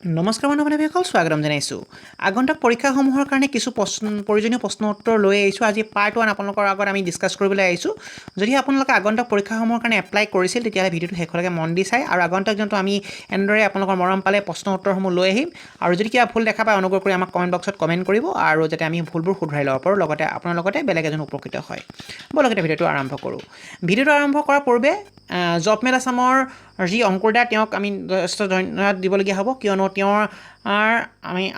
নমস্কাৰ বন্ধু-বান্ধৱীসকল, স্বাগতম জনাইছোঁ। আগন্তুক পৰীক্ষাসমূহৰ কাৰণে কিছু প্ৰয়োজনীয় প্ৰশ্ন উত্তৰ লৈ আহিছোঁ। আজি পাৰ্ট 1 আপোনালোকৰ আগত আমি ডিছকাছ কৰিবলৈ আহিছোঁ। যদি আপোনালোকে আগন্তুক পৰীক্ষাসমূহৰ কাৰণে এপ্লাই কৰিছিল তেতিয়াহ'লে ভিডিঅ'টো শেষলৈকে মন দি চাই আৰু আগন্তুক যোনটো আমি এনেদৰে আপোনালোকৰ মৰম পালে প্ৰশ্ন উত্তৰসমূহ লৈ আহিম আৰু যদি কিবা ভুল দেখা পায় অনুগ্ৰহ কৰি আমাক কমেণ্ট বক্সত কমেণ্ট কৰিব আৰু যাতে আমি ভুলবোৰ শুধৰাই ল'ব পাৰোঁ, লগতে আপোনাৰ লগতে বেলেগ এজন উপকৃত হয়। বলক এতিয়া ভিডিঅ'টো আৰম্ভ কৰোঁ। ভিডিঅ'টো আৰম্ভ কৰাৰ পূৰ্বে জবমেল আছামৰ যি অংকুৰদা তেওঁক আমি যথেষ্ট ধন্যবাদ দিবলগীয়া হ'ব, কিয়নো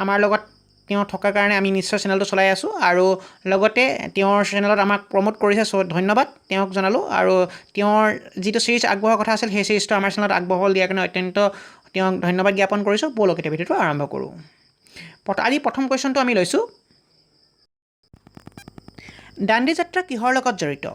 আমাৰ লগত তেওঁ থকাৰ কাৰণে আমি নিশ্চয় চেনেলটো চলাই আছোঁ আৰু লগতে তেওঁৰ চেনেলত আমাক প্ৰমোট কৰিছে, চ' ধন্যবাদ তেওঁক জনালোঁ। আৰু তেওঁৰ যিটো চিৰিজ আগবঢ়োৱাৰ কথা আছিল সেই চিৰিজটো আমাৰ চেনেলত আগবঢ়াই দিয়াৰ কাৰণে অত্যন্ত তেওঁক ধন্যবাদ জ্ঞাপন কৰিছোঁ। ব'লক এতিয়া ভিডিঅ'টো আৰম্ভ কৰোঁ। আজি প্ৰথম কুৱেশ্যনটো আমি লৈছোঁ, দাণ্ডি যাত্ৰা কিহৰ লগত জড়িত?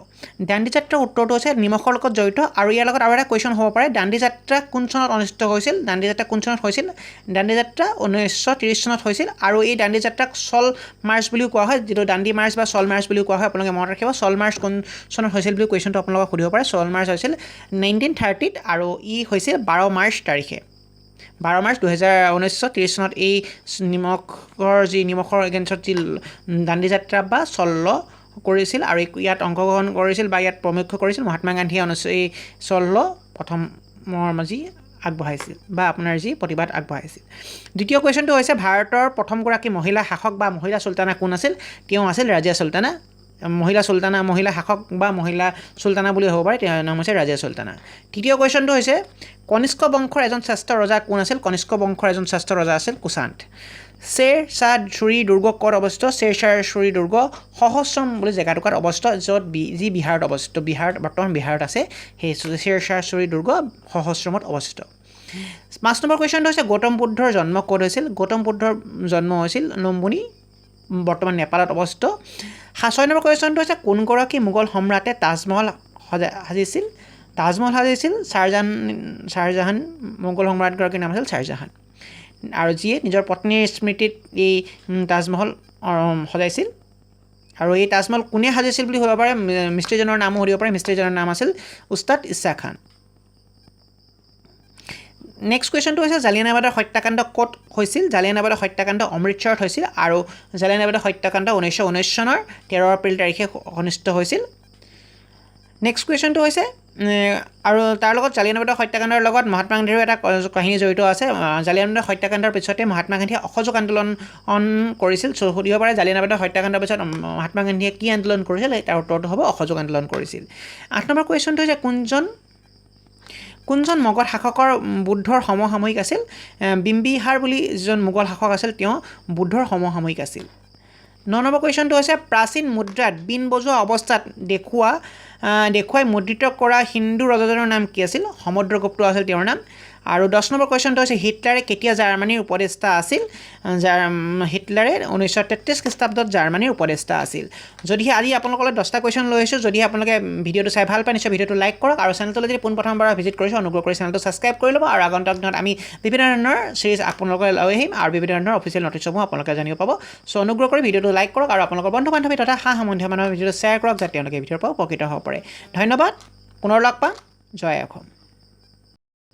দাণ্ডি যাত্ৰাৰ উত্তৰটো হৈছে নিমখৰ লগত জড়িত। আৰু ইয়াৰ লগত আৰু এটা কুৱেশ্যন হ'ব পাৰে, দাণ্ডি যাত্ৰা কোন চনত অনুষ্ঠিত হৈছিল? দাণ্ডি যাত্ৰা কোন চনত হৈছিল? দাণ্ডি যাত্ৰা 1930 চনত হৈছিল আৰু এই দাণ্ডি যাত্ৰাক চল মাৰ্চ বুলিও কোৱা হয়, যিটো দাণ্ডি মাৰ্চ বা চল মাৰ্চ বুলিও কোৱা হয়। আপোনালোকে মনত ৰাখিব, চল মাৰ্চ কোন চনত হৈছিল বুলি কুৱেশ্যনটো আপোনালোকক সুধিব পাৰে। চল মাৰ্চ হৈছিল 1930 আৰু ই হৈছিল 12 মাৰ্চ তাৰিখে। 12 মাৰ্চ 1930 চনত এই নিমখৰ এগেইনষ্টত যি দাণ্ডি যাত্ৰা বা চল্ল কৰিছিল আৰু ইয়াত অংশগ্ৰহণ কৰিছিল বা ইয়াত প্ৰমুখ্য কৰিছিল মহাত্মা গান্ধীয়ে এই চল্ল প্ৰথমৰ যি আগবঢ়াইছিল বা আপোনাৰ যি প্ৰতিবাদ আগবঢ়াইছিল। দ্বিতীয় কুৱেশ্যনটো হৈছে, ভাৰতৰ প্ৰথমগৰাকী মহিলা শাসক বা মহিলা চুলতানা কোন আছিল? তেওঁ আছিল ৰাজিয়া চুলতানা। মহিলা শাসক বা মহিলা চুলতানা বুলি হ'ব পাৰে, তেওঁৰ নাম হৈছে ৰাজিয়া চুলতানা। তৃতীয় কুৱেশ্যনটো হৈছে, কনিষ্ক বংশৰ এজন শ্ৰেষ্ঠ ৰজা কোন আছিল? কনিষ্ক বংশৰ এজন শ্ৰেষ্ঠ ৰজা আছিল কুশান্ত। শ্বেৰ শ্বাহ ছুৰী দুৰ্গ ক'ত অৱস্থিত? শ্বেৰ শ্বাহ ছুৰী দুৰ্গ সহস্ৰম বুলি জেগাটুকুৰাত অৱস্থিত, য'ত যি বিহাৰত অৱস্থিত, বৰ্তমান বিহাৰত আছে। সেই শ্বেৰ শ্বাহ ছুৰী দুৰ্গ সহস্ৰমত অৱস্থিত। 5 নম্বৰ কুৱেশ্যনটো হৈছে, গৌতম বুদ্ধৰ জন্ম ক'ত হৈছিল? গৌতম বুদ্ধৰ জন্ম হৈছিল লুম্বিনী, বৰ্তমান নেপালত অৱস্থিত। 6 নম্বৰ কুৱেশ্যনটো হৈছে, কোনগৰাকী মোগল সম্ৰাটে তাজমহল সাজিছিল? শ্বাহজাহান মোগল সম্ৰাটগৰাকীৰ নাম আছিল শ্বাহজাহান, আৰু যিয়ে নিজৰ পত্নীৰ স্মৃতিত এই তাজমহল সজাইছিল। আৰু এই তাজমহল কোনে সাজিছিল বুলি সুধিব পাৰে, মিস্ত্ৰীজনৰ নামো সুধিব পাৰে। মিস্ত্ৰীজনৰ নাম আছিল উস্তাদ ইচ্ছা খান। নেক্সট কুৱেশ্যনটো হৈছে, জালিয়ানাবাগৰ হত্যাকাণ্ড ক'ত হৈছিল? জালিয়ানাবাগৰ হত্যাকাণ্ড অমৃতসৰত হৈছিল আৰু জালিয়ানাবাগৰ হত্যাকাণ্ড 1919 চনৰ 13 এপ্ৰিল তাৰিখে অনুষ্ঠিত হৈছিল। নেক্সট কুৱেশ্যনটো হৈছে, আৰু তাৰ লগত জালিয়ানাবাগৰ হত্যাকাণ্ডৰ লগত মহাত্মা গান্ধীৰো এটা কাহিনী জড়িত আছে। জালিয়ানাবাগৰ হত্যাকাণ্ডৰ পিছতে মহাত্মা গান্ধীয়ে অসহযোগ আন্দোলন কৰিছিল। সুধিব পাৰে, জালিয়ানাবাগৰ হত্যাকাণ্ডৰ পিছত মহাত্মা গান্ধীয়ে কি আন্দোলন কৰিছিল? তাৰ উত্তৰটো হ'ব অসহযোগ আন্দোলন কৰিছিল। 8 নম্বৰ কুৱেশ্যনটো হৈছে, কোনজন মোগল শাসকৰ বুদ্ধৰ সমসাময়িক আছিল? বিম্বিহাৰ বুলি যিজন মোগল শাসক আছিল তেওঁ বুদ্ধৰ সমসাময়িক আছিল। 9 নম্বৰ কুৱেশ্যনটো হৈছে, প্ৰাচীন মুদ্ৰাত বীণ বজোৱা অৱস্থাত দেখুৱাই মুদ্ৰিত কৰা হিন্দু ৰজাজনৰ নাম কি আছিল? সমুদ্ৰগুপ্ত আছিল তেওঁৰ নাম। আৰু 10 নম্বৰ কুৱেশ্যনটো হৈছে, হিটলাৰে কেতিয়া জাৰ্মানীৰ উপদেষ্টা আছিল? হিটলাৰে 1933 খ্ৰীষ্টাব্দত জাৰ্মানীৰ উপদেষ্টা আছিল। যদিহে আজি আপোনালোকলৈ 10টা কুৱেশ্যন লৈ আহিছোঁ, যদিহে আপোনালোকে ভিডিঅ'টো চাই ভাল পায় নিশ্চয় ভিডিঅ'টো লাইক কৰক আৰু চেনেলটোলৈ যদি পোনপ্ৰথমবাৰ ভিজিট কৰিছোঁ অনুগ্ৰহ কৰি চেনেলটো ছাবস্ক্ৰাইব কৰি ল'ব। আৰু আগন্তুক দিনত আমি বিভিন্ন ধৰণৰ চিৰিজ আপোনালোকে লৈ আহিম আৰু বিভিন্ন ধৰণৰ অফিচিয়েল নটিছসমূহ আপোনালোকে জানিব পাব। চ' অনুগ্ৰহ কৰি ভিডিঅ'টো লাইক কৰক আৰু আপোনালোকৰ বন্ধু বান্ধৱী তথা সম্বন্ধীয় মানুহৰ ভিডিঅ'টো শ্বেয়াৰ কৰক যাতে তেওঁলোকে ভিডিঅ'ৰ পৰা উপকৃত হ'ব পাৰে। ধন্যবাদ, পুনৰ লগ পাম। জয় অসম।